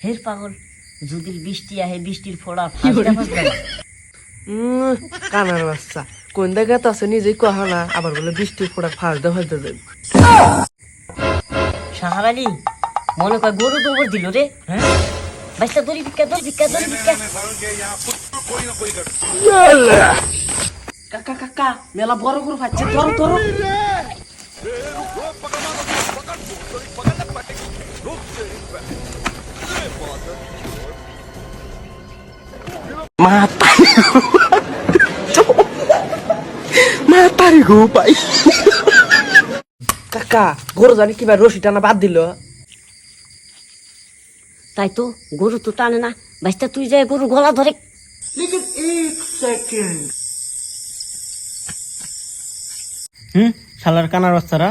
ফের পাগল যদি বৃষ্টি আহে বৃষ্টির ফোড়া ফাঁসটা ফাঁসটা কানার বাচ্চা কোন জায়গায় আছে নিজেই কহা না আবার বলে বৃষ্টির ফোড়া ফাঁস দেওয়া দেবে। সাহার আলী মনে কয় গরু দৌড় দিল রে। হ্যাঁ বাচ্চা দড়ি ভিক্ষা দড়ি ভিক্ষা দড়ি ভিক্ষা। কাকা কাকা মেলা বড় গরু পাচ্ছে ধরো ধরো। মাতারি গো পাই কাকা গরু জানি কিবা রশি টানা বাদ দিল। তাই তো গরু তো টানে না বাচ্চা তুই যায় গরু গলা ধরে। लेकिन एक सेकंड শালার কানার বাচ্চারা